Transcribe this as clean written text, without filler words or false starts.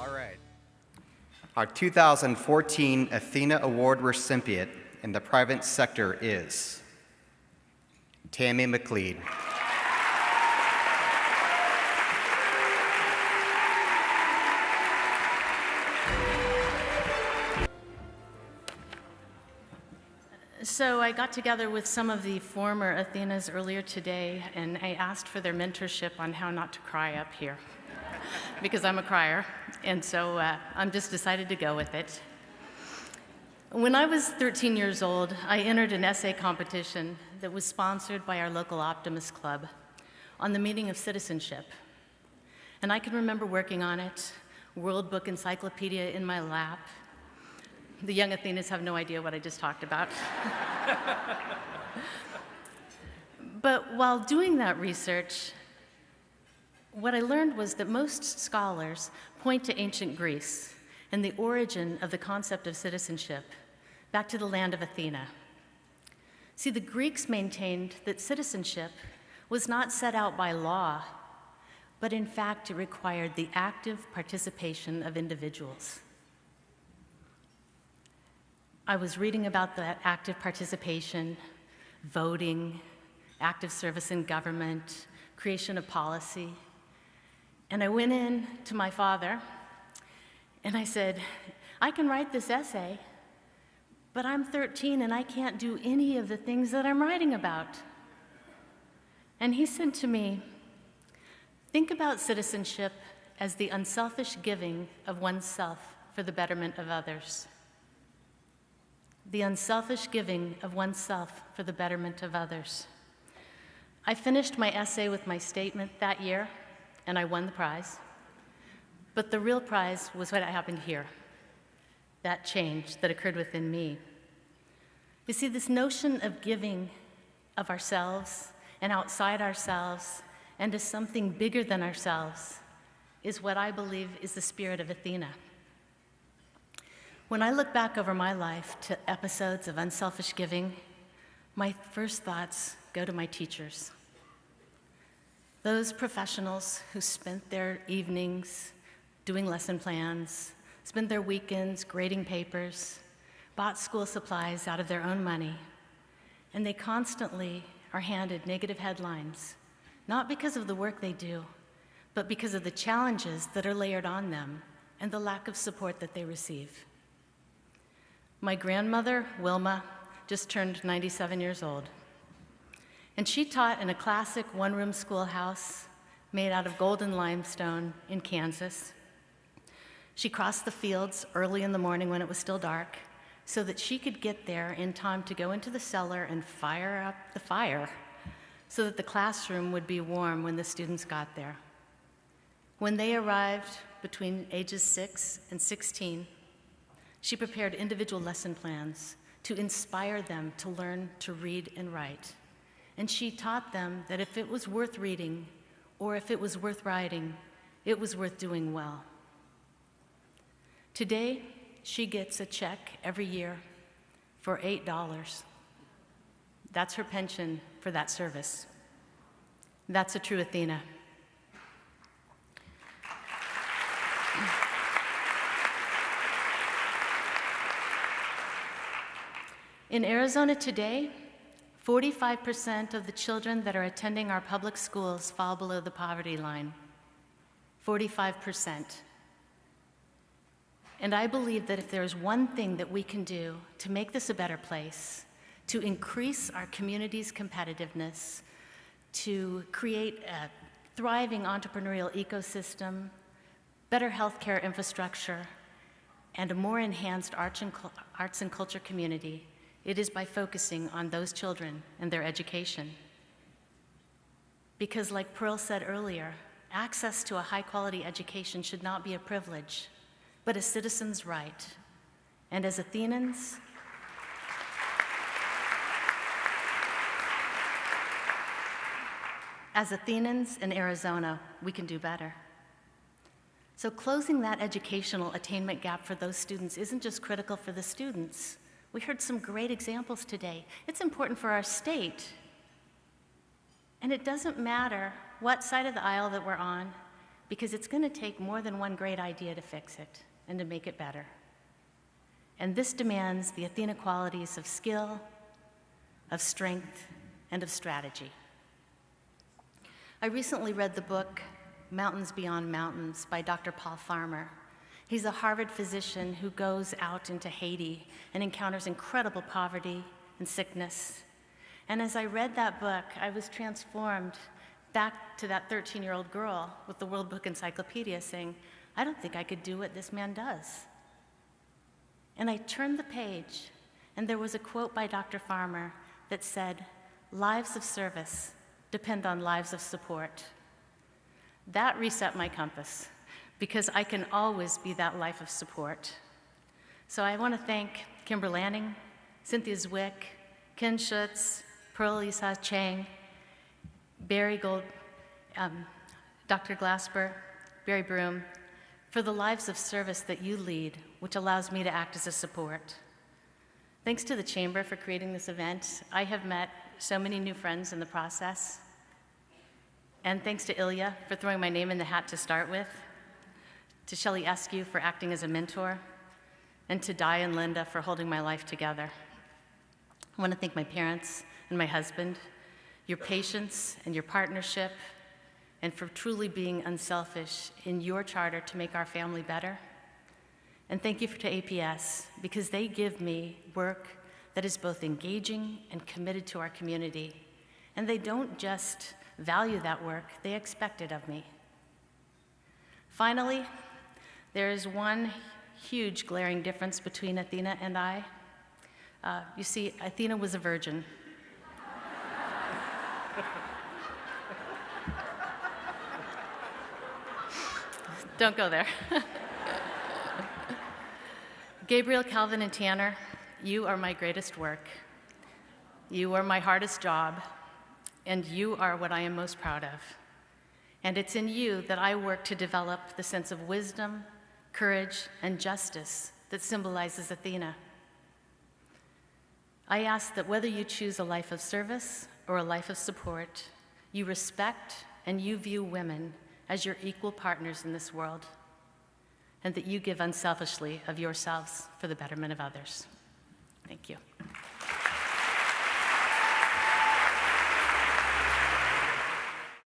All right. Our 2014 ATHENA Award recipient in the private sector is Tammy McLeod. So I got together with some of the former Athenas earlier today, and I asked for their mentorship on how not to cry up here, because I'm a crier, and so I'm just decided to go with it. When I was 13 years old, I entered an essay competition that was sponsored by our local Optimist Club on the meaning of citizenship. And I can remember working on it, World Book Encyclopedia in my lap. The young Athenas have no idea what I just talked about. But while doing that research, what I learned was that most scholars point to ancient Greece and the origin of the concept of citizenship back to the land of Athena. See, the Greeks maintained that citizenship was not set out by law, but in fact it required the active participation of individuals. I was reading about that active participation, voting, active service in government, creation of policy. And I went in to my father and I said, I can write this essay, but I'm 13 and I can't do any of the things that I'm writing about. And he said to me, think about citizenship as the unselfish giving of oneself for the betterment of others. The unselfish giving of oneself for the betterment of others. I finished my essay with my statement that year, and I won the prize. But the real prize was what happened here, that change that occurred within me. You see, this notion of giving of ourselves and outside ourselves and to something bigger than ourselves is what I believe is the spirit of Athena. When I look back over my life to episodes of unselfish giving, my first thoughts go to my teachers. Those professionals who spent their evenings doing lesson plans, spent their weekends grading papers, bought school supplies out of their own money, and they constantly are handed negative headlines, not because of the work they do, but because of the challenges that are layered on them and the lack of support that they receive. My grandmother, Wilma, just turned 97 years old. And she taught in a classic one-room schoolhouse made out of golden limestone in Kansas. She crossed the fields early in the morning when it was still dark so that she could get there in time to go into the cellar and fire up the fire so that the classroom would be warm when the students got there. When they arrived between ages 6 and 16, she prepared individual lesson plans to inspire them to learn to read and write. And she taught them that if it was worth reading or if it was worth writing, it was worth doing well. Today, she gets a check every year for $8. That's her pension for that service. That's a true Athena. In Arizona today, 45% of the children that are attending our public schools fall below the poverty line. 45%. And I believe that if there is one thing that we can do to make this a better place, to increase our community's competitiveness, to create a thriving entrepreneurial ecosystem, better healthcare infrastructure, and a more enhanced arts and culture community, it is by focusing on those children and their education. Because like Pearl said earlier, access to a high-quality education should not be a privilege, but a citizen's right. And as Athenians, in Arizona, we can do better. So closing that educational attainment gap for those students isn't just critical for the students. We heard some great examples today. It's important for our state. And it doesn't matter what side of the aisle that we're on, because it's going to take more than one great idea to fix it and to make it better. And this demands the Athena qualities of skill, of strength, and of strategy. I recently read the book Mountains Beyond Mountains by Dr. Paul Farmer. He's a Harvard physician who goes out into Haiti and encounters incredible poverty and sickness. And as I read that book, I was transformed back to that 13-year-old girl with the World Book Encyclopedia saying, I don't think I could do what this man does. And I turned the page, and there was a quote by Dr. Farmer that said, lives of service depend on lives of support. That reset my compass, because I can always be that life of support. So I want to thank Kimber Lanning, Cynthia Zwick, Ken Schutz, Pearl Lisa Chang, Barry Gold, Dr. Glasper, Barry Broom, for the lives of service that you lead, which allows me to act as a support. Thanks to the Chamber for creating this event. I have met so many new friends in the process. And thanks to Ilya for throwing my name in the hat to start with, to Shelley Eskew for acting as a mentor, and to Di and Linda for holding my life together. I want to thank my parents and my husband, your patience and your partnership, and for truly being unselfish in your charter to make our family better. And thank you to APS, because they give me work that is both engaging and committed to our community. And they don't just value that work, they expect it of me. Finally, there is one huge glaring difference between Athena and I. You see, Athena was a virgin. Don't go there. Gabriel, Calvin, and Tanner, you are my greatest work. You are my hardest job, and you are what I am most proud of. And it's in you that I work to develop the sense of wisdom, courage, and justice that symbolizes Athena. I ask that whether you choose a life of service or a life of support, you respect and you view women as your equal partners in this world, and that you give unselfishly of yourselves for the betterment of others. Thank you.